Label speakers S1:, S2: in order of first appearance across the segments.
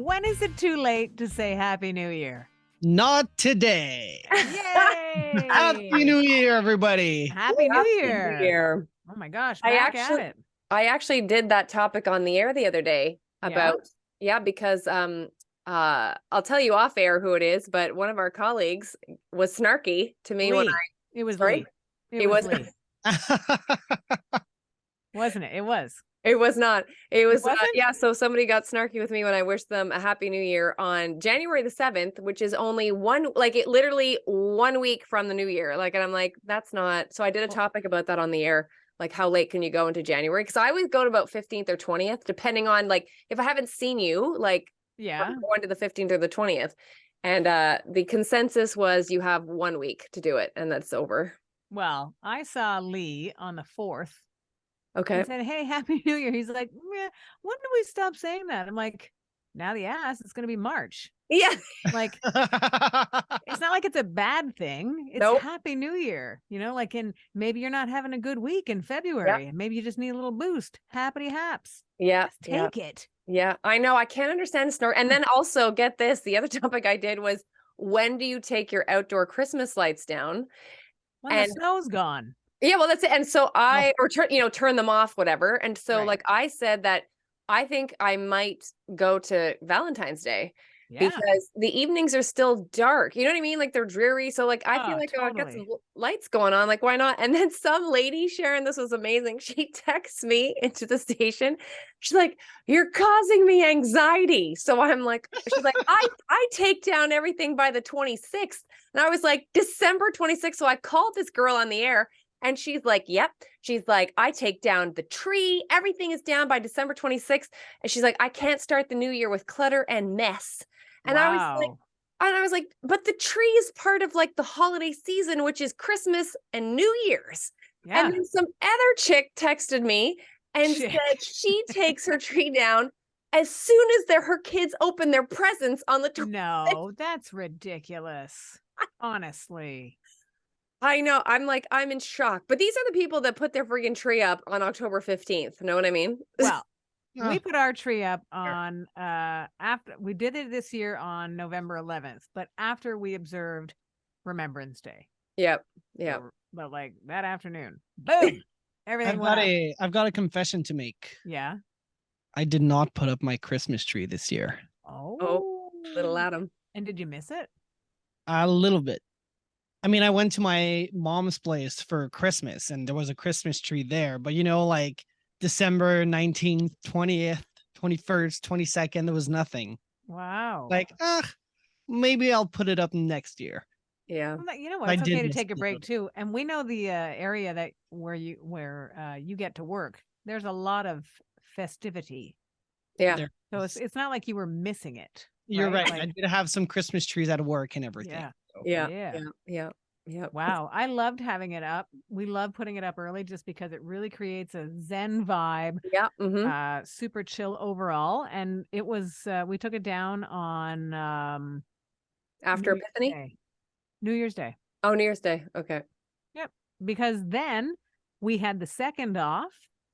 S1: When is it too late to say Happy New Year?
S2: Not today.
S1: Yay!
S2: Happy New Year, everybody.
S1: Happy New Year.
S3: New Year.
S1: Oh my gosh,
S3: I
S1: back
S3: actually-
S1: at it.
S3: I actually did that topic on the air the other day about because I'll tell you off air who it is, but one of our colleagues was snarky to me when
S1: Lee.
S3: I
S1: It was
S3: Sorry?
S1: Lee.
S3: It
S1: was
S3: was-
S1: Lee. Wasn't it? It was.
S3: It was not. It was
S1: wasn't?
S3: yeah, so somebody got snarky with me when I wished them a happy new year on January the 7th, which is only literally 1 week from the new year. Like, and I'm like, that's not. So I did a topic about that on the air. Like, how late can you go into January? Because I always go to about 15th or 20th, depending on, like, if I haven't seen you, like, I'm going to the 15th or the 20th. And the consensus was you have 1 week to do it, and that's over.
S1: Well, I saw Lee on the 4th.
S3: Okay.
S1: And said, hey, Happy New Year. He's like, when do we stop saying that? I'm like, now the ass, it's going to be March.
S3: Yeah.
S1: Like, it's not like it's a bad thing. It's Happy New Year. You know, like maybe you're not having a good week in February. And maybe you just need a little boost. Happy haps.
S3: Yeah.
S1: Just take it.
S3: Yeah, I know. I can't understand snort. And then also get this. The other topic I did was, when do you take your outdoor Christmas lights down?
S1: When the snow's gone.
S3: Yeah, well, that's it. And so turn them off, whatever. And so like I said that I think I might go to Valentine's Day because the evenings are still dark. You know what I mean? Like, they're dreary. So like, I feel like, I got some lights going on. Like, why not? And then some lady, Sharon, this was amazing. She texts me into the station. She's like, you're causing me anxiety. So I'm like, she's like, I take down everything by the 26th. And I was like, December 26th. So I called this girl on the air. And she's like, yep. She's like, I take down the tree. Everything is down by December 26th. And she's like, I can't start the new year with clutter and mess. And I was like, but the tree is part of like the holiday season, which is Christmas and New Year's. Yeah. And then some other chick texted me and said she takes her tree down as soon as her kids open their presents on the 26th.
S1: No, that's ridiculous. Honestly.
S3: I know. I'm like, I'm in shock. But these are the people that put their friggin' tree up on October 15th. Know what I mean?
S1: Well, we put our tree up on after we did it this year on November 11th, but after we observed Remembrance Day.
S3: Yep. Yeah.
S1: But like that afternoon, boom, everything went up.
S2: I've got a confession to make.
S1: Yeah.
S2: I did not put up my Christmas tree this year.
S3: Oh, little Adam.
S1: And did you miss it?
S2: A little bit. I mean, I went to my mom's place for Christmas and there was a Christmas tree there, but like December 19th, 20th, 21st, 22nd, there was nothing.
S1: Wow.
S2: Like, maybe I'll put it up next year.
S3: Yeah.
S1: Well, you know what? It's okay to take a break too. And we know the area that where you get to work. There's a lot of festivity.
S3: Yeah.
S1: So it's not like you were missing it.
S2: You're right. Like, I did have some Christmas trees at work and everything.
S1: Yeah.
S3: Yeah.
S1: Wow. I loved having it up. We love putting it up early just because it really creates a Zen vibe.
S3: Yeah. Mm-hmm.
S1: Super chill overall. And it was, we took it down on
S3: after Epiphany?
S1: New Year's Day.
S3: Oh, New Year's Day. Okay.
S1: Yep. Because then we had the 2nd off.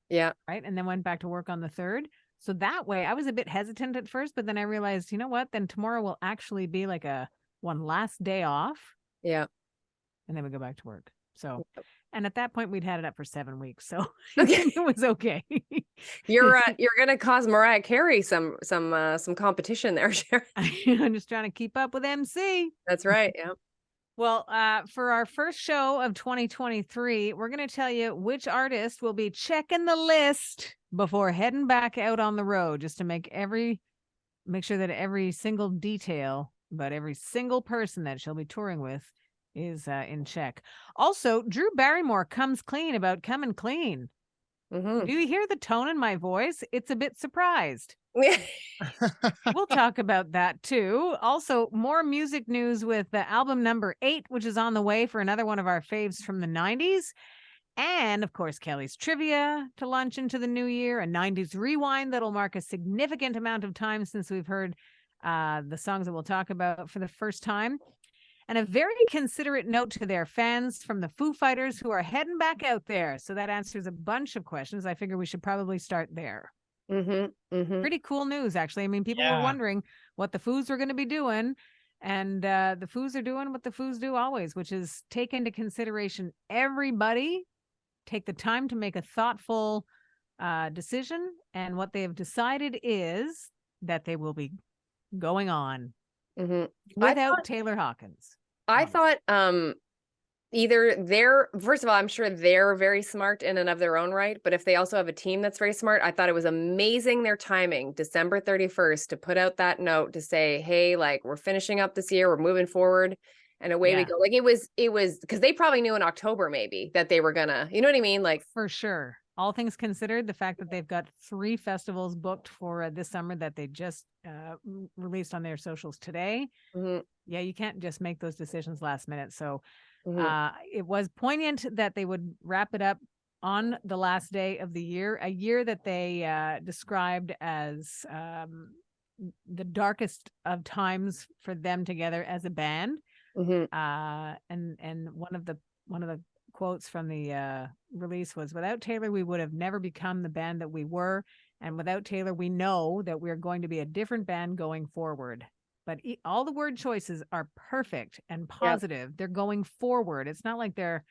S3: Yeah.
S1: Right. And then went back to work on the 3rd. So that way I was a bit hesitant at first, but then I realized, you know what? Then tomorrow will actually be like one last day off.
S3: Yeah.
S1: And then we go back to work. So, and at that point we'd had it up for 7 weeks. So it was okay.
S3: You're going to cause Mariah Carey some competition there, Sharon.
S1: I'm just trying to keep up with MC.
S3: That's right. Yeah.
S1: Well, for our first show of 2023, we're going to tell you which artist will be checking the list before heading back out on the road, just to make sure that every single detail about every single person that she'll be touring with is in check. Also, Drew Barrymore comes clean about coming clean. Mm-hmm. Do you hear the tone in my voice? It's a bit surprised. We'll talk about that too. Also, more music news with the album number 8, which is on the way for another one of our faves from the 90s. And of course, Kelly's trivia to launch into the new year, a 90s rewind that'll mark a significant amount of time since we've heard the songs that we'll talk about for the first time. And a very considerate note to their fans from the Foo Fighters who are heading back out there. So that answers a bunch of questions. I figure we should probably start there. Pretty cool news, actually. I mean, people were wondering what the Foos were going to be doing, and the Foos are doing what the Foos do always, which is take into consideration everybody, take the time to make a thoughtful decision, and what they have decided is that they will be going on without Taylor Hawkins.
S3: I thought either they're, first of all, I'm sure they're very smart in and of their own right, but if they also have a team that's very smart, I thought it was amazing their timing, December 31st, to put out that note to say, hey, like, we're finishing up this year, we're moving forward, and away we go. Like, it was because they probably knew in October maybe that they were gonna, you know what I mean? Like,
S1: for sure. All things considered, the fact that they've got 3 festivals booked for this summer that they just released on their socials today. Yeah, you can't just make those decisions last minute. So it was poignant that they would wrap it up on the last day of the year, a year that they described as the darkest of times for them together as a band. And one of the quotes from the release was, without Taylor, we would have never become the band that we were. And without Taylor, we know that we're going to be a different band going forward. But all the word choices are perfect and positive. Yep. They're going forward. It's not like they're,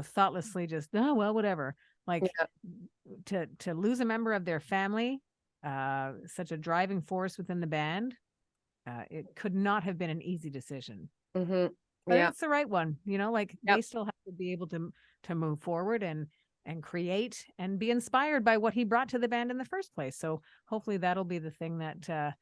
S1: thoughtlessly just, oh, well, whatever. Like to lose a member of their family, such a driving force within the band, it could not have been an easy decision. But it's the right one, they still have to be able to move forward and create and be inspired by what he brought to the band in the first place. So hopefully that'll be the thing that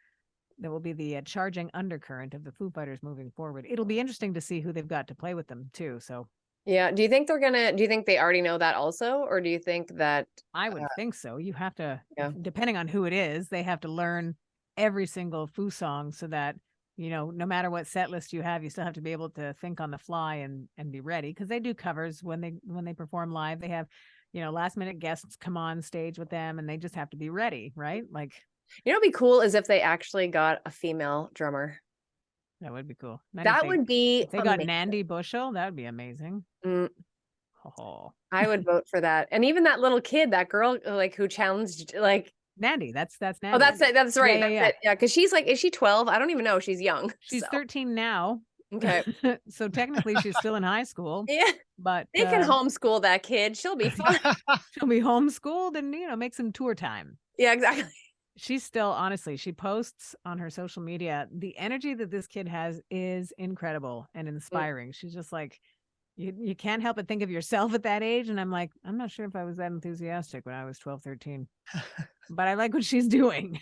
S1: will be the charging undercurrent of the Foo Fighters moving forward. It'll be interesting to see who they've got to play with them too. So
S3: do you think they already know that also? Or do you think that?
S1: I would think so. You have to, depending on who it is, they have to learn every single Foo song so that, no matter what set list you have, you still have to be able to think on the fly and be ready. Because they do covers when they perform live. They have, last minute guests come on stage with them, and they just have to be ready, right? Like,
S3: what'd be cool is if they actually got a female drummer.
S1: That would be cool.
S3: That would be.
S1: If they got Nandy Bushell, that would be amazing.
S3: I would vote for that. And even that little kid, that girl, like, who challenged, like,
S1: Nandy, that's Nandy.
S3: Oh, that's right. That's it. Yeah, because she's like, is she 12? I don't even know. She's young.
S1: She's 13 now.
S3: Okay.
S1: So technically she's still in high school.
S3: Yeah.
S1: But
S3: they can homeschool that kid. She'll be fine.
S1: She'll be homeschooled and, make some tour time.
S3: Yeah, exactly.
S1: She's still, honestly, she posts on her social media. The energy that this kid has is incredible and inspiring. She's just like, you can't help but think of yourself at that age. And I'm like, I'm not sure if I was that enthusiastic when I was 12, 13. But I like what she's doing.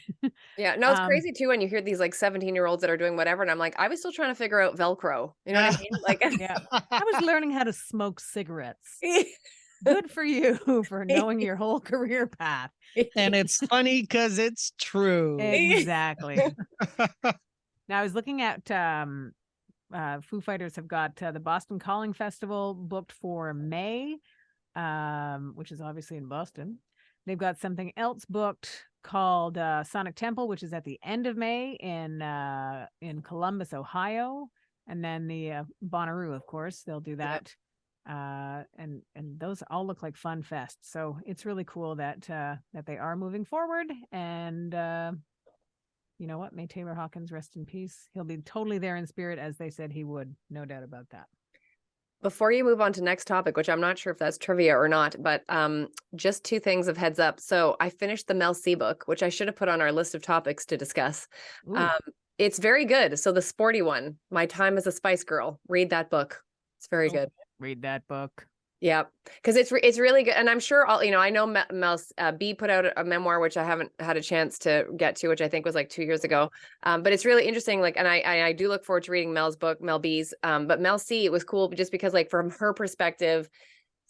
S3: Yeah, no, it's crazy too when you hear these like 17-year-olds that are doing whatever, and I'm like, I was still trying to figure out Velcro. You know what I mean? Like,
S1: I was learning how to smoke cigarettes. Good for you for knowing your whole career path.
S2: And it's funny because it's true.
S1: Exactly. Now I was looking at Foo Fighters have got the Boston Calling Festival booked for May, which is obviously in Boston. They've got something else booked called Sonic Temple, which is at the end of May in Columbus, Ohio. And then the Bonnaroo, of course, they'll do that. And those all look like fun fests. So it's really cool that they are moving forward. And you know what? May Taylor Hawkins rest in peace. He'll be totally there in spirit, as they said he would. No doubt about that.
S3: Before you move on to next topic, which I'm not sure if that's trivia or not, but just 2 things of heads up. So I finished the Mel C book, which I should have put on our list of topics to discuss. It's very good. So the sporty one, My Time as a Spice Girl, read that book. It's very good.
S1: Read that book.
S3: Yeah, because it's really good, and I'm sure I know Mel B put out a memoir which I haven't had a chance to get to, which I think was like 2 years ago. But it's really interesting. Like, and I do look forward to reading Mel's book, Mel B's. But Mel C, it was cool just because, like, from her perspective,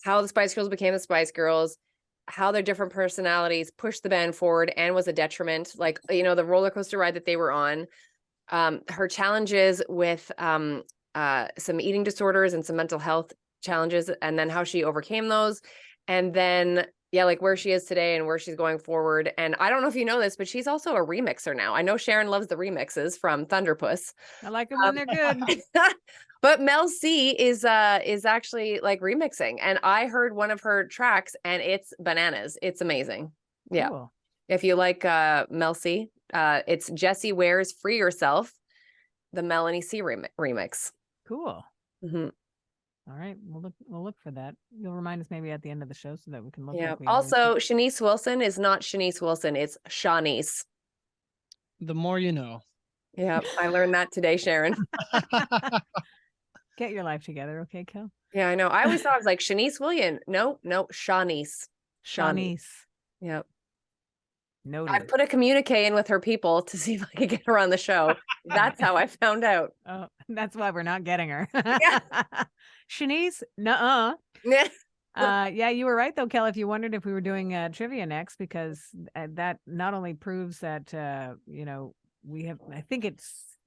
S3: how the Spice Girls became the Spice Girls, how their different personalities pushed the band forward and was a detriment. Like, the roller coaster ride that they were on, her challenges with some eating disorders and some mental health challenges, and then how she overcame those, and then like where she is today and where she's going forward. And I don't know if you know this, but she's also a remixer now. I know Sharon loves the remixes from Thunderpuss.
S1: I like them when they're good.
S3: But Mel C is actually like remixing, and I heard one of her tracks and it's bananas. It's amazing. Yeah.
S1: Cool.
S3: If you like Mel C, it's Jessie Ware's Free Yourself, the Melanie C remix.
S1: Cool.
S3: Mm-hmm.
S1: All right, we'll look for that. You'll remind us maybe at the end of the show so that we can look.
S3: Yeah.
S1: Like we
S3: Also, Shanice Wilson is not Shanice Wilson, it's Shanice.
S2: The more you know.
S3: Yeah, I learned that today, Sharon.
S1: Get your life together, okay, Kel?
S3: Yeah, I know. I always thought it was like Shanice William. No, Shanice.
S1: Shanice.
S3: Yep.
S1: Noted.
S3: I put a communique in with her people to see if I could get her on the show. That's how I found out.
S1: Oh, that's why we're not getting her.
S3: Yeah.
S1: Shanice, nuh-uh.
S3: Yeah.
S1: Yeah, you were right though, Kel. If you wondered if we were doing trivia next, because that not only proves that we have. I think it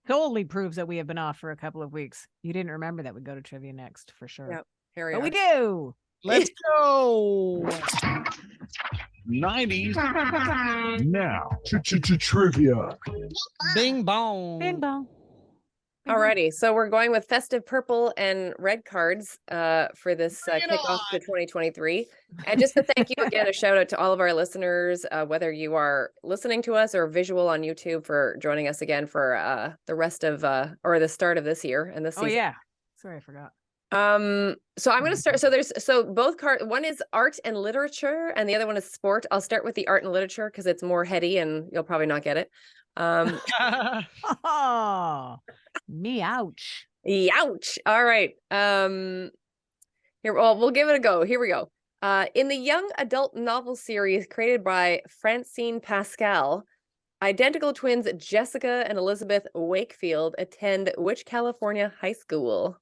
S1: solely proves that we have been off for a couple of weeks. You didn't remember that we go to trivia next for sure.
S3: Yep. Here
S1: But we do.
S2: Let's go.
S4: 90s now. Trivia.
S2: Bing bong.
S1: Bing bong.
S3: Alrighty, so we're going with festive purple and red cards for this kickoff to 2023. And just to thank you again, a shout out to all of our listeners, whether you are listening to us or visual on YouTube, for joining us again for the rest of or the start of this year and this season.
S1: Oh yeah, sorry, I forgot.
S3: So I'm going to start. So both one is art and literature and the other one is sport. I'll start with the art and literature because it's more heady and you'll probably not get it.
S1: Oh, me ouch.
S3: Ouch. All right. Here, well, we'll give it a go. Here we go. In the young adult novel series created by Francine Pascal, identical twins Jessica and Elizabeth Wakefield attend which California high school?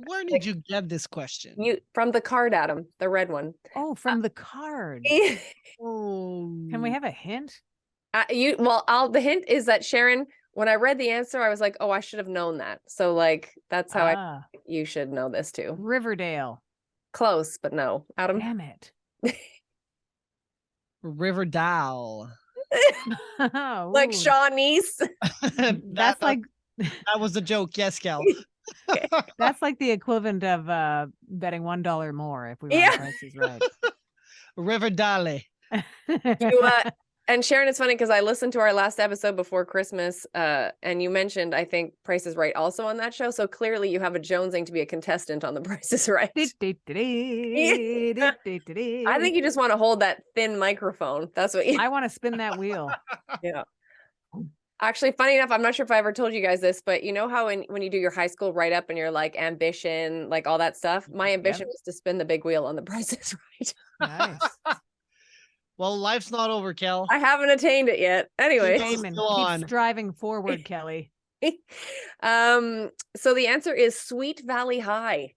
S2: Where did you get this question?
S3: From the card, Adam, the red one.
S1: Oh, from the card.
S2: Oh.
S1: Can we have a hint?
S3: The hint is that Sharon, when I read the answer, I was like, oh, I should have known that. So like, that's how you should know this too.
S1: Riverdale.
S3: Close, but no. Adam.
S1: Damn it.
S2: Riverdale.
S3: Like
S1: Ooh.
S3: Shawneese.
S1: That's like
S2: that was a joke. Yes, Cal.
S1: That's like the equivalent of betting $1 more if we were on Price is Right.
S2: Riverdale.
S3: And Sharon, it's funny because I listened to our last episode before Christmas, and you mentioned, I think, Price is Right also on that show. So clearly you have a jonesing to be a contestant on the Price is Right. I think you just want to hold that thin microphone. That's what
S1: I want to spin that wheel.
S3: Yeah. Actually, funny enough, I'm not sure if I ever told you guys this, but you know how when you do your high school write-up and you're like ambition, like all that stuff? My ambition was to spin the big wheel on the Price is Right.
S1: Nice.
S2: Well, life's not over, Kel.
S3: I haven't attained it yet. Anyway.
S1: Keep striving forward, Kelly.
S3: So the answer is Sweet Valley High.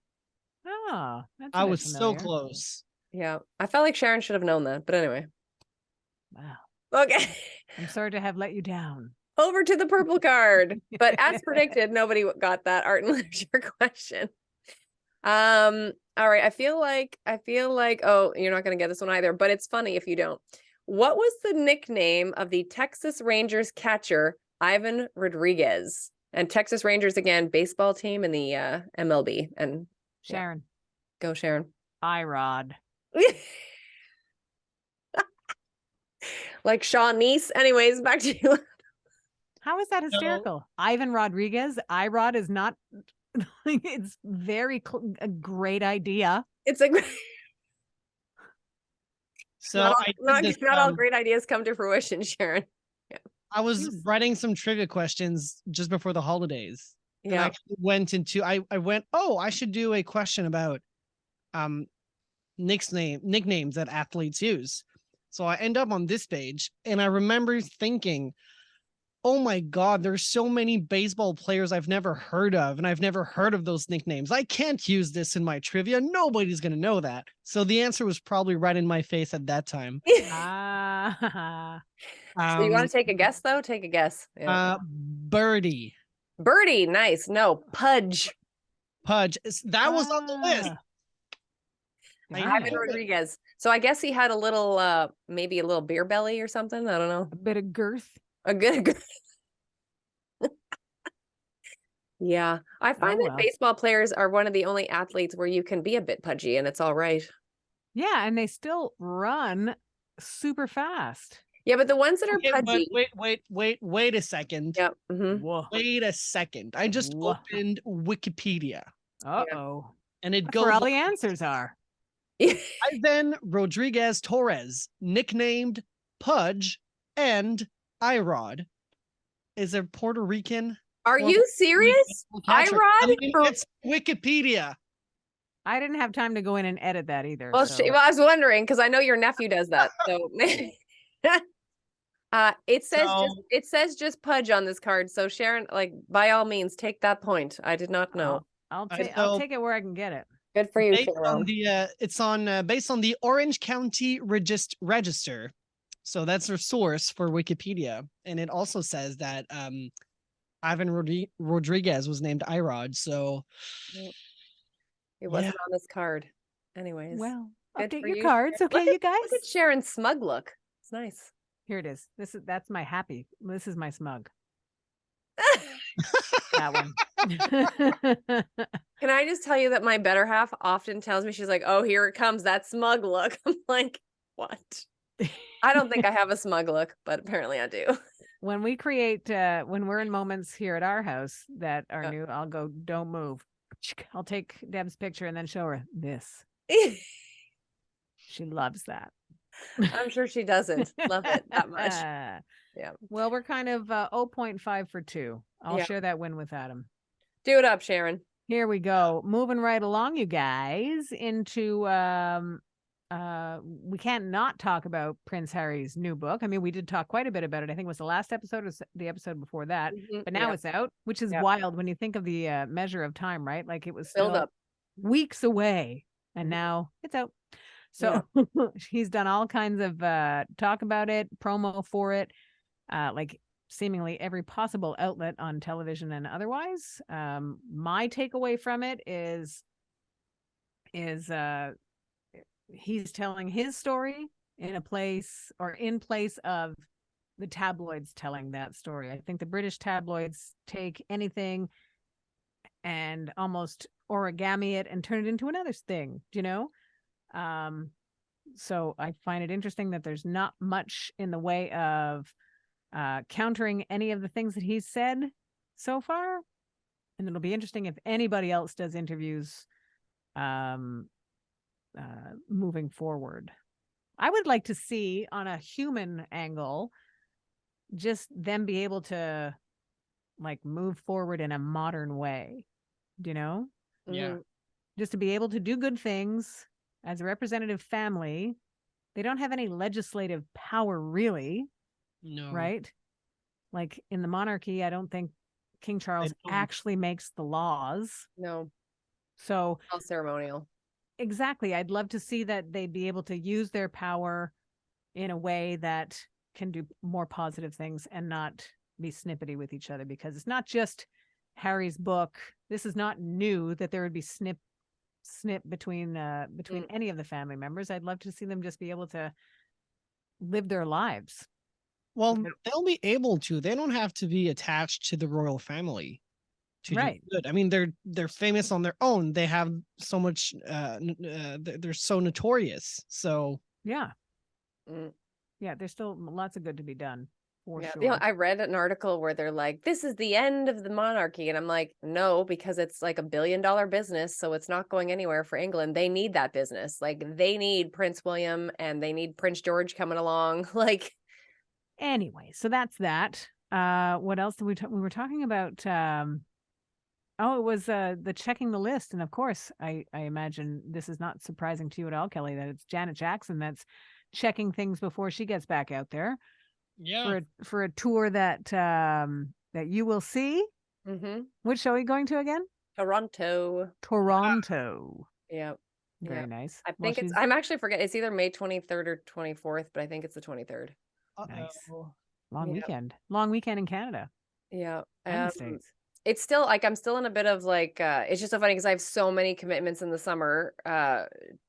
S1: Oh, that's
S2: I was
S1: familiar.
S2: so close.
S3: Yeah. I felt like Sharon should have known that, but anyway.
S1: Wow.
S3: Okay.
S1: I'm sorry to have let you down.
S3: Over to the purple card. But as predicted, nobody got that art and literature question. All right. I feel like, oh, you're not going to get this one either, but it's funny if you don't. What was the nickname of the Texas Rangers catcher, Ivan Rodriguez? And Texas Rangers, again, baseball team in the MLB. And
S1: Sharon.
S3: Go, Sharon.
S1: Irod.
S3: Like Shawneese. Anyways, back to you.
S1: How is that hysterical? No. Ivan Rodriguez. Irod is not. It's very a great idea.
S3: It's a great.
S2: So
S3: not all great ideas come to fruition, Sharon. Yeah.
S2: I was writing some trivia questions just before the holidays.
S3: Yeah.
S2: And I went, oh, I should do a question about nicknames that athletes use. So I end up on this page and I remember thinking, oh my God, there's so many baseball players I've never heard of, and I've never heard of those nicknames. I can't use this in my trivia. Nobody's going to know that. So the answer was probably right in my face at that time.
S3: So you want to take a guess, though? Take a guess. Yeah.
S2: Birdie.
S3: Birdie, nice. No, Pudge.
S2: Pudge. That was on the list.
S3: Ivan Rodriguez. So I guess he had a little, maybe a little beer belly or something. I don't know.
S1: A bit of girth.
S3: A good. Yeah, I find that baseball players are one of the only athletes where you can be a bit pudgy and it's all right.
S1: Yeah, and they still run super fast.
S3: Yeah, but the ones that are
S2: Okay, but
S3: pudgy.
S2: wait a second.
S3: Yep.
S1: Whoa.
S2: Wait a second. I just
S1: Whoa.
S2: opened Wikipedia
S1: Uh-oh.
S2: and it
S1: That's where
S2: goes
S1: all the answers are.
S2: Ivan Rodriguez Torres, nicknamed Pudge and Irod, is a Puerto Rican.
S3: Are you serious?
S2: catcher. I
S3: Irod?
S2: mean, it's Wikipedia.
S1: I didn't have time to go in and edit that either.
S3: Well,
S1: so.
S3: well, I was wondering because I know your nephew does that. So it says just Pudge on this card. So Sharon, like by all means, take that point. I did not know.
S1: I'll
S2: So-
S1: take it where I can get it.
S3: Good for you,
S2: Based on
S3: Sharon.
S2: the based on the Orange County Register. So that's their source for Wikipedia, and it also says that Ivan Rodriguez was named Irod. So
S3: It wasn't on this card. Anyways.
S1: Well,
S3: good
S1: update
S3: for
S1: your
S3: you,
S1: cards,
S3: Sharon.
S1: okay, you guys?
S3: Look at Sharon's smug look. It's nice.
S1: Here it is. That's my happy. This is my smug. That one.
S3: Can I just tell you that my better half often tells me, she's like, oh, here it comes, that smug look. I'm like, what? I don't think I have a smug look, but apparently I do.
S1: When we create, when we're in moments here at our house that are new, I'll go, don't move. I'll take Deb's picture and then show her this. She loves that.
S3: I'm sure she doesn't love it that much. Yeah.
S1: Well, we're kind of 0.5 for 2. I'll share that win with Adam.
S3: Do it up, Sharon.
S1: Here we go. Moving right along, you guys, into we can't not talk about Prince Harry's new book. I mean, we did talk quite a bit about it. I think it was the last episode or the episode before that. But now it's out, which is wild when you think of the measure of time, right? Like it was
S3: Build up
S1: weeks away, and now it's out. So he's done all kinds of talk about it, promo for it, like seemingly every possible outlet on television and otherwise. My takeaway from it is he's telling his story in place of the tabloids telling that story. I think the British tabloids take anything and almost origami it and turn it into another thing, you know? So I find it interesting that there's not much in the way of countering any of the things that he's said so far. And it'll be interesting if anybody else does interviews moving forward. I would like to see on a human angle, just them be able to like move forward in a modern way, you know?
S2: Yeah.
S1: Just to be able to do good things as a representative family. They don't have any legislative power really.
S2: No.
S1: Right? Like in the monarchy, I don't think King Charles actually makes the laws.
S3: No.
S1: So
S3: all ceremonial.
S1: Exactly. I'd love to see that they'd be able to use their power in a way that can do more positive things and not be snippety with each other, because it's not just Harry's book. This is not new that there would be snip between any of the family members. I'd love to see them just be able to live their lives.
S2: Well, they'll be able to. They don't have to be attached to the royal family to do good. I mean, they're famous on their own. They have so much. They're so notorious. So
S1: yeah, there's still lots of good to be done. For sure.
S3: You know, I read an article where they're like, this is the end of the monarchy. And I'm like, no, because it's like $1 billion business. So it's not going anywhere for England. They need that business. Like they need Prince William and they need Prince George coming along. Like,
S1: anyway, so that's that. What else did we were talking about? It was the checking the list. And of course, I imagine this is not surprising to you at all, Kelly, that it's Janet Jackson that's checking things before she gets back out there.
S2: Yeah.
S1: For a tour that you will see.
S3: Mm-hmm.
S1: Which show are you going to again?
S3: Toronto.
S1: Yeah. Very nice.
S3: I think I'm actually forgetting. It's either May 23rd or 24th, but I think it's the 23rd.
S1: Nice. Long weekend. Long weekend in Canada.
S3: Yeah.
S1: And the States.
S3: It's still like I'm still in a bit of like it's just so funny because I have so many commitments in the summer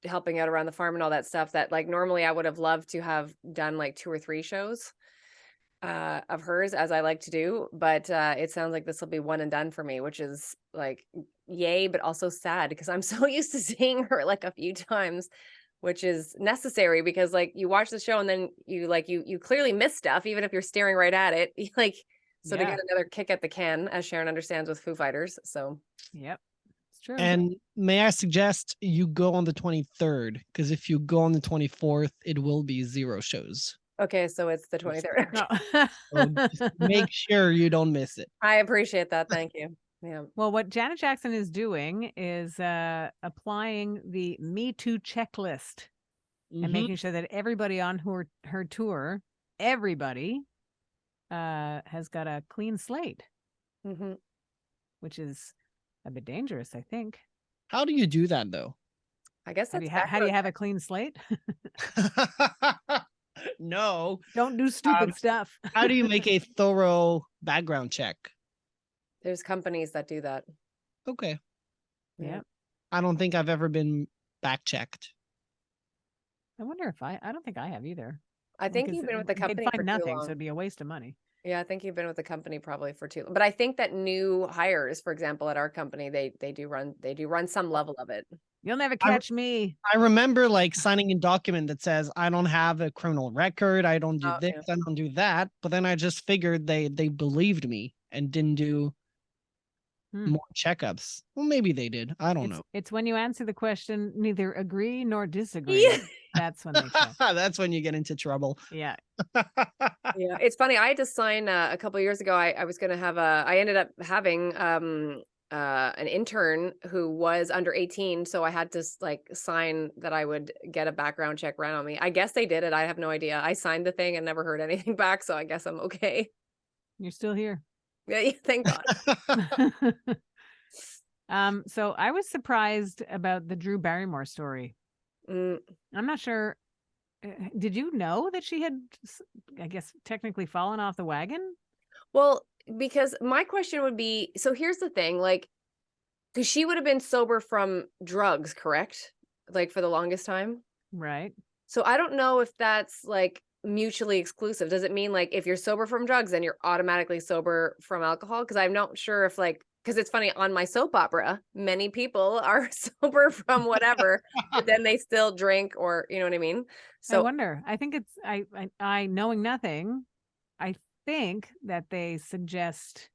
S3: helping out around the farm and all that stuff that like normally I would have loved to have done like 2 or 3 shows of hers, as I like to do, but it sounds like this will be one and done for me, which is like yay, but also sad because I'm so used to seeing her like a few times which is necessary because like you watch the show and then you clearly miss stuff, even if you're staring right at it. Like, so to get another kick at the can, as Sharon understands with Foo Fighters. So,
S1: yep, it's true.
S2: And may I suggest you go on the 23rd? Because if you go on the 24th, it will be 0 shows.
S3: okay, so it's the 23rd.
S1: No.
S2: So just make sure you don't miss it.
S3: I appreciate that. Thank you. Yeah.
S1: Well, what Janet Jackson is doing is applying the Me Too checklist and making sure that everybody on her tour, everybody, has got a clean slate, which is a bit dangerous, I think.
S2: How do you do that, though?
S3: I guess
S1: How
S3: that's
S1: do you have a clean slate?
S2: No.
S1: Don't do stupid stuff.
S2: How do you make a thorough background check?
S3: There's companies that do that.
S2: Okay.
S1: Yeah.
S2: I don't think I've ever been back checked.
S1: I wonder if I don't think I have either.
S3: I think you've been with the company
S1: they'd
S3: for
S1: find
S3: too
S1: nothing,
S3: long.
S1: so it'd be a waste of money.
S3: Yeah, I think you've been with the company probably for too long. But I think that new hires, for example, at our company, they do run some level of it.
S1: You'll never catch me.
S2: I remember like signing a document that says I don't have a criminal record, I don't do this, I don't do that. But then I just figured they believed me and didn't do more checkups. Well, maybe they did. I don't know.
S1: It's when you answer the question, neither agree nor disagree.
S3: Yeah.
S1: That's when they check.
S2: That's when you get into trouble.
S1: Yeah.
S3: Yeah, it's funny. I had to sign a couple of years ago. I was going to have I ended up having an intern who was under 18, so I had to like sign that I would get a background check ran on me. I guess they did it. I have no idea. I signed the thing and never heard anything back, so I guess I'm okay.
S1: You're still here.
S3: Yeah, thank God.
S1: So I was surprised about the Drew Barrymore story.
S3: Mm.
S1: I'm not sure. Did you know that she had, I guess, technically fallen off the wagon?
S3: Well, because my question would be, so here's the thing, like, because she would have been sober from drugs, correct? Like for the longest time.
S1: Right.
S3: So I don't know if that's like mutually exclusive. Does it mean like if you're sober from drugs, then you're automatically sober from alcohol? Because I'm not sure if like, because it's funny, on my soap opera, many people are sober from whatever, but then they still drink, or you know what I mean? So
S1: I wonder. I think it's I knowing nothing, I think that they suggest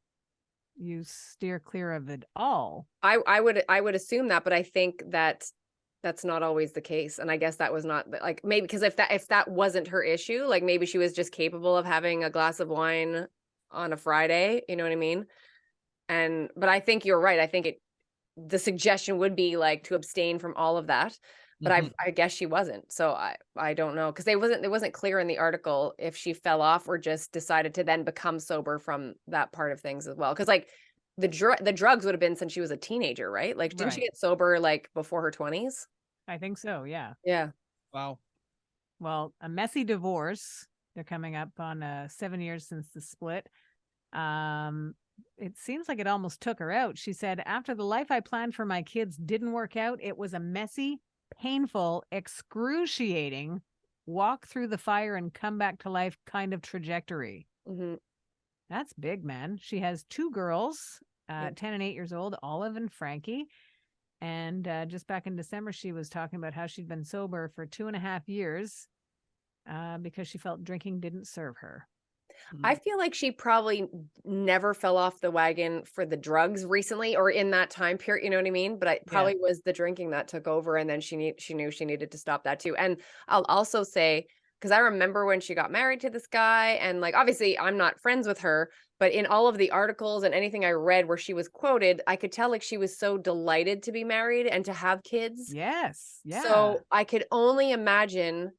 S1: you steer clear of it all.
S3: I would assume that, but I think that that's not always the case. And I guess that was not like, maybe because if that wasn't her issue, like maybe she was just capable of having a glass of wine on a Friday, you know what I mean? But I think you're right. I think the suggestion would be like to abstain from all of that. But I guess she wasn't. So I don't know. Because it wasn't clear in the article if she fell off or just decided to then become sober from that part of things as well. Because like the drugs would have been since she was a teenager, right? Like didn't she get sober like before her 20s?
S1: I think so, yeah.
S3: Yeah.
S2: Wow.
S1: Well, a messy divorce. They're coming up on 7 years since the split. It seems like it almost took her out. She said, after the life I planned for my kids didn't work out, it was a messy, painful, excruciating walk through the fire and come back to life kind of trajectory. That's big, man. She has 2 girls, 10 and 8 years old, Olive and Frankie. And just back in December, she was talking about how she'd been sober for 2.5 years because she felt drinking didn't serve her.
S3: I feel like she probably never fell off the wagon for the drugs recently or in that time period, you know what I mean? But it probably was the drinking that took over, and then she knew she needed to stop that too. And I'll also say, because I remember when she got married to this guy, and like obviously I'm not friends with her, but in all of the articles and anything I read where she was quoted, I could tell like she was so delighted to be married and to have kids.
S1: Yes. Yeah.
S3: So I could only imagine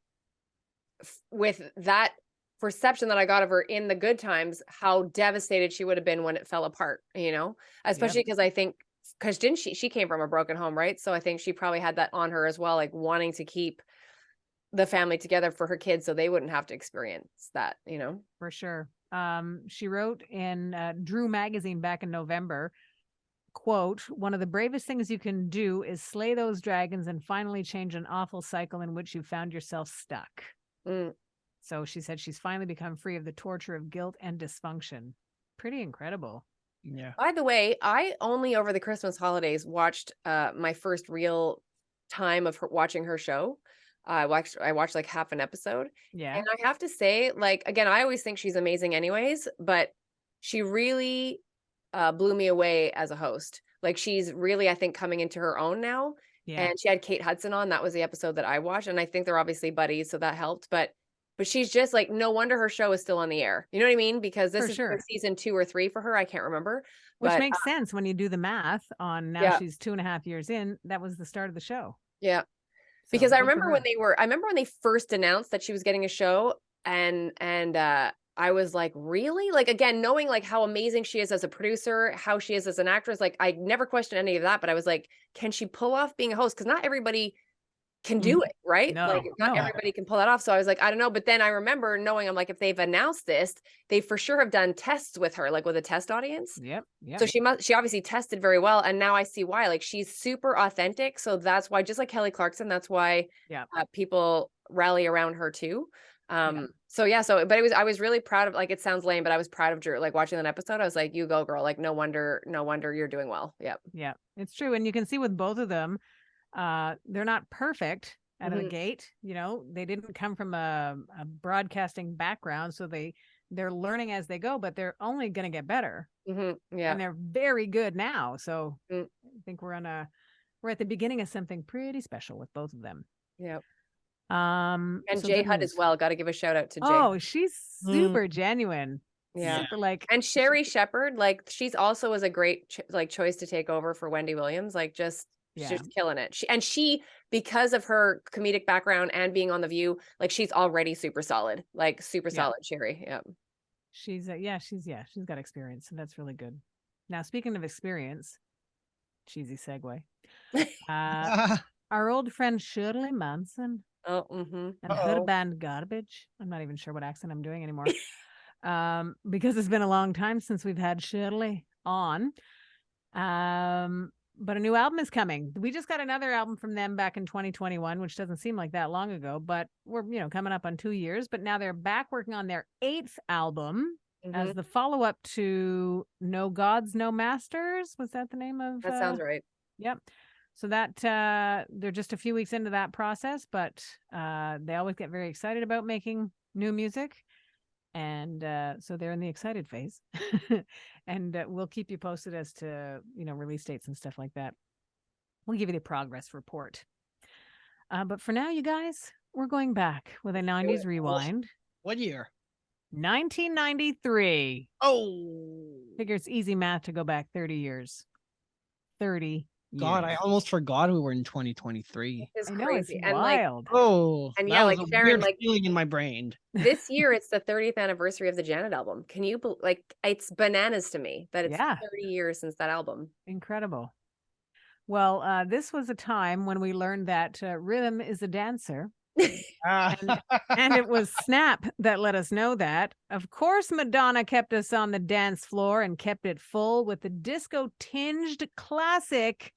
S3: with that perception that I got of her in the good times, how devastated she would have been when it fell apart, you know, especially because I think, because didn't she came from a broken home, right? So I think she probably had that on her as well, like wanting to keep the family together for her kids so they wouldn't have to experience that, you know?
S1: For sure. She wrote in Drew magazine back in November, quote, one of the bravest things you can do is slay those dragons and finally change an awful cycle in which you found yourself stuck. So she said she's finally become free of the torture of guilt and dysfunction. Pretty incredible.
S2: Yeah.
S3: By the way, I only over the Christmas holidays watched my first real time of her watching her show. I watched like half an episode.
S1: Yeah.
S3: And I have to say, like, again, I always think she's amazing anyways, but she really blew me away as a host. Like, she's really, I think, coming into her own now.
S1: Yeah.
S3: And she had Kate Hudson on. That was the episode that I watched. And I think they're obviously buddies, so that helped. But she's just like, no wonder her show is still on the air. You know what I mean? Because this
S1: For
S3: is
S1: sure.
S3: season 2 or 3 for her. I can't remember.
S1: Which
S3: But
S1: makes sense when you do the math on now
S3: Yeah.
S1: she's 2.5 years in. That was the start of the show.
S3: yeah.
S1: So
S3: Because I
S1: good for
S3: remember
S1: her.
S3: when they first announced that she was getting a show, and I was like, really? Like, again, knowing like how amazing she is as a producer, how she is as an actress, like I never questioned any of that, but I was like, can she pull off being a host? Because not everybody can do it, right?
S1: No,
S3: Like not
S1: no.
S3: everybody can pull that off. So I was like, I don't know. But then I remember knowing, I'm like, if they've announced this, they for sure have done tests with her, like with a test audience.
S1: Yep.
S3: So she obviously tested very well. And now I see why. Like, she's super authentic. So that's why, just like Kelly Clarkson, that's why people rally around her too. So but I was really proud of, like, it sounds lame, but I was proud of Drew. Like, watching that episode, I was like, you go, girl. Like, no wonder you're doing well. Yep.
S1: Yeah, it's true. And you can see with both of them, they're not perfect out of the gate. You know, they didn't come from a broadcasting background, so they're learning as they go, but they're only going to get better.
S3: Yeah.
S1: And they're very good now. So
S3: Mm.
S1: I think we're at the beginning of something pretty special with both of them.
S3: Yep.
S1: And
S3: so Jay Hutt as well. Got to give a shout out to Jay.
S1: Oh, she's super genuine.
S3: Yeah.
S1: Super, like,
S3: and Sherry Shepherd, like, she's also was a great choice to take over for Wendy Williams. Like, she's just killing it. She because of her comedic background and being on The View, like, she's already super solid. Like, super solid, Sherry. Yeah.
S1: She's she's got experience, and that's really good. Now, speaking of experience, cheesy segue. Our old friend Shirley Manson.
S3: Oh,
S1: and her band Garbage. I'm not even sure what accent I'm doing anymore. Because it's been a long time since we've had Shirley on. But a new album is coming. We just got another album from them back in 2021, which doesn't seem like that long ago, but we're, coming up on 2 years. But now they're back working on their 8th album as the follow-up to No Gods, No Masters. Was that the name of?
S3: That sounds right.
S1: Yep. So that they're just a few weeks into that process, but they always get very excited about making new music. And so they're in the excited phase. And we'll keep you posted as to, release dates and stuff like that. We'll give you the progress report. But for now, you guys, we're going back with a 90s rewind.
S2: What year?
S1: 1993.
S2: Oh.
S1: Figure it's easy math to go back 30 years. 30
S2: God,
S1: years.
S2: I almost forgot we were in 2023.
S3: It's
S1: I know,
S3: crazy.
S1: it's
S3: And
S1: wild.
S3: and
S2: that was
S3: like
S2: a
S3: Sharon,
S2: weird
S3: like,
S2: feeling in my brain.
S3: this year it's the 30th anniversary of the Janet album. Can you like, it's bananas to me that it's 30 years since that album.
S1: Incredible. Well, this was a time when we learned that rhythm is a dancer. And it was Snap that let us know that. Of course, Madonna kept us on the dance floor and kept it full with the disco-tinged classic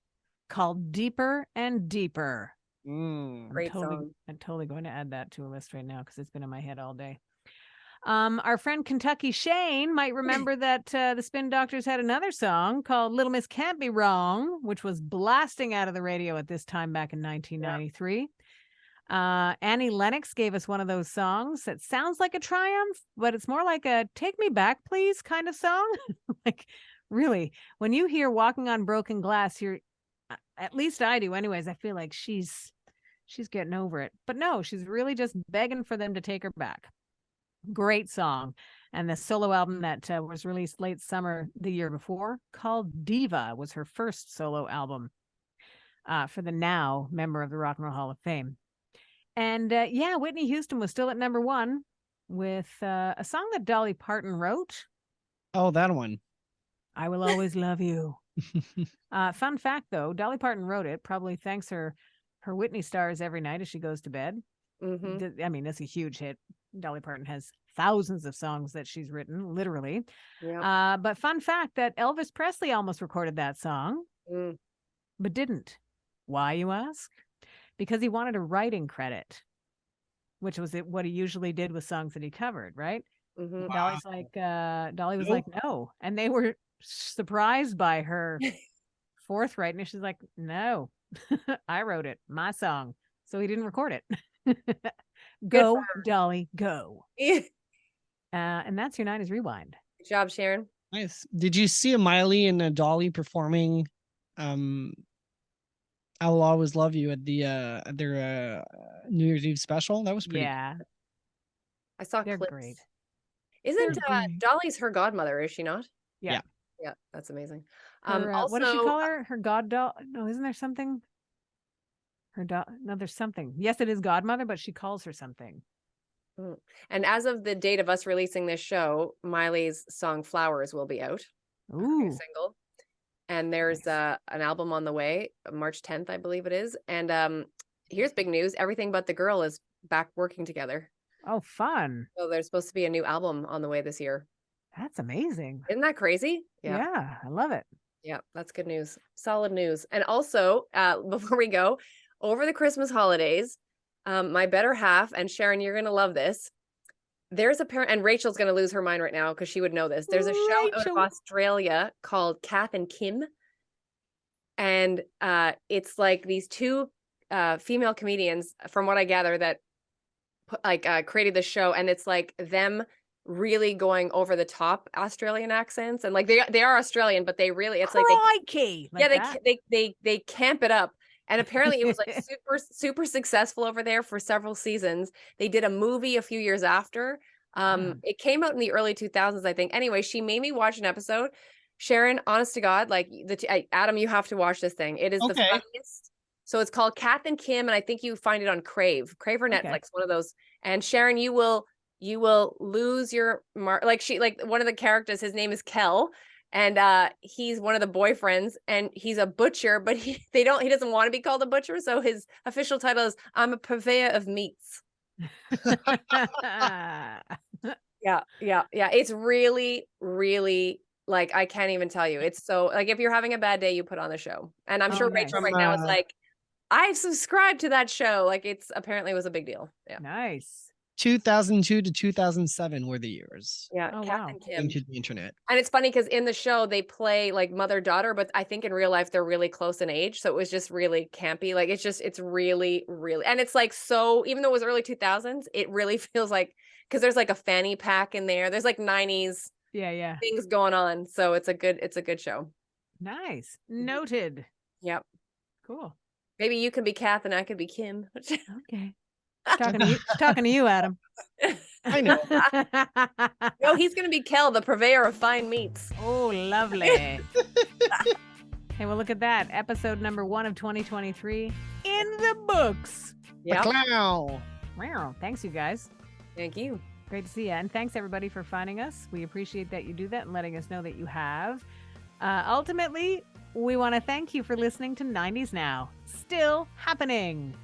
S1: called Deeper and Deeper.
S3: Great song.
S1: I'm totally going to add that to a list right now because it's been in my head all day. Our friend Kentucky Shane might remember that the Spin Doctors had another song called Little Miss Can't Be Wrong, which was blasting out of the radio at this time back in 1993. Annie Lennox gave us one of those songs that sounds like a triumph, but it's more like a take me back, please kind of song. Like, really, when you hear Walking on Broken Glass, you're, at least I do anyways, I feel like she's getting over it. But no, she's really just begging for them to take her back. Great song. And the solo album that was released late summer the year before called Diva was her first solo album for the now member of the Rock and Roll Hall of Fame. And Whitney Houston was still at number 1 with a song that Dolly Parton wrote.
S2: Oh, that one.
S1: I Will Always Love You. Fun fact, though, Dolly Parton wrote it, probably thanks her Whitney stars every night as she goes to bed. I mean, that's a huge hit. Dolly Parton has thousands of songs that she's written, literally.
S3: Yeah.
S1: But fun fact that Elvis Presley almost recorded that song, but didn't. Why, you ask? Because he wanted a writing credit, which was what he usually did with songs that he covered, right? Dolly was like, no. And they were surprised by her forthrightness. She's like, no, I wrote it, my song. So he didn't record it. Go, Dolly, go.
S3: Good
S1: And that's your 90s Rewind.
S3: job, Sharon.
S2: Nice. Did you see a Miley and a Dolly performing I Will Always Love You at their New Year's Eve special? That was pretty
S1: Yeah,
S3: I saw
S1: they're
S3: clips.
S1: great.
S3: Isn't
S1: They're great.
S3: Dolly's her godmother, is she not?
S1: Yeah.
S3: Yeah, that's amazing.
S1: Her,
S3: Also,
S1: what does she call her? Her god doll? No, isn't there something? No, there's something. Yes, it is godmother, but she calls her something.
S3: and as of the date of us releasing this show, Miley's song Flowers will be out.
S1: Ooh,
S3: Single. And there's
S1: Nice.
S3: an album on the way, March 10th, I believe it is. And here's big news. Everything But the Girl is back working together.
S1: oh, fun.
S3: So there's supposed to be a new album on the way this year.
S1: That's amazing.
S3: Isn't that crazy?
S1: Yeah, I love it.
S3: Yeah, that's good news. Solid news. And also, before we go, over the Christmas holidays, my better half, and Sharon, you're going to love this. There's a parent, and Rachel's going to lose her mind right now because she would know this. There's a show out of
S1: Rachel.
S3: Australia called Kath and Kim. And it's like these two female comedians, from what I gather, that created the show. And it's like them really going over the top Australian accents, and like they are Australian, but they really, it's like
S1: Crikey! Like that?
S3: they camp it up. And apparently it was like super successful over there for several seasons. They did a movie a few years after. It came out in the early 2000s, I think. Anyway, she made me watch an episode. Sharon, honest to God, like Adam, you have to watch this thing. It is the funniest. So it's called Kath and Kim, and I think you find it on Crave or Netflix, one of those. And Sharon, you will lose your mark. Like one of the characters, his name is Kel, and he's one of the boyfriends, and he's a butcher, but he doesn't want to be called a butcher, so his official title is I'm a purveyor of meats. Yeah. It's really, really, like, I can't even tell you. It's so, like, if you're having a bad day, you put on the show. And I'm sure
S1: nice.
S3: Rachel right now is like, I've subscribed to that show. Like, it's apparently was a big deal. Yeah.
S1: Nice.
S2: 2002 to 2007 were the years.
S3: Yeah.
S1: Oh,
S3: Kath
S1: wow.
S3: and Kim.
S2: Into the internet.
S3: And it's funny because in the show they play like mother-daughter, but I think in real life they're really close in age. So it was just really campy. Like it's really, really, and it's like, so even though it was early 2000s, it really feels like, because there's like a fanny pack in there. There's like 90s things going on. So it's a good show.
S1: Nice. Noted.
S3: Yep.
S1: Cool.
S3: Maybe you can be Kath and I could be Kim.
S1: Okay. Talking to you, Adam.
S2: I know.
S3: No, he's gonna be Kel, the purveyor of fine meats.
S1: Oh, lovely. Hey, well, look at that. Episode number 1 of 2023 in the books.
S3: Yeah.
S2: Clown.
S1: Wow. Thanks, you guys.
S3: Thank you.
S1: Great to see you. And thanks, everybody, for finding us. We appreciate that you do that and letting us know that you have. Ultimately, we want to thank you for listening to 90s Now. Still happening.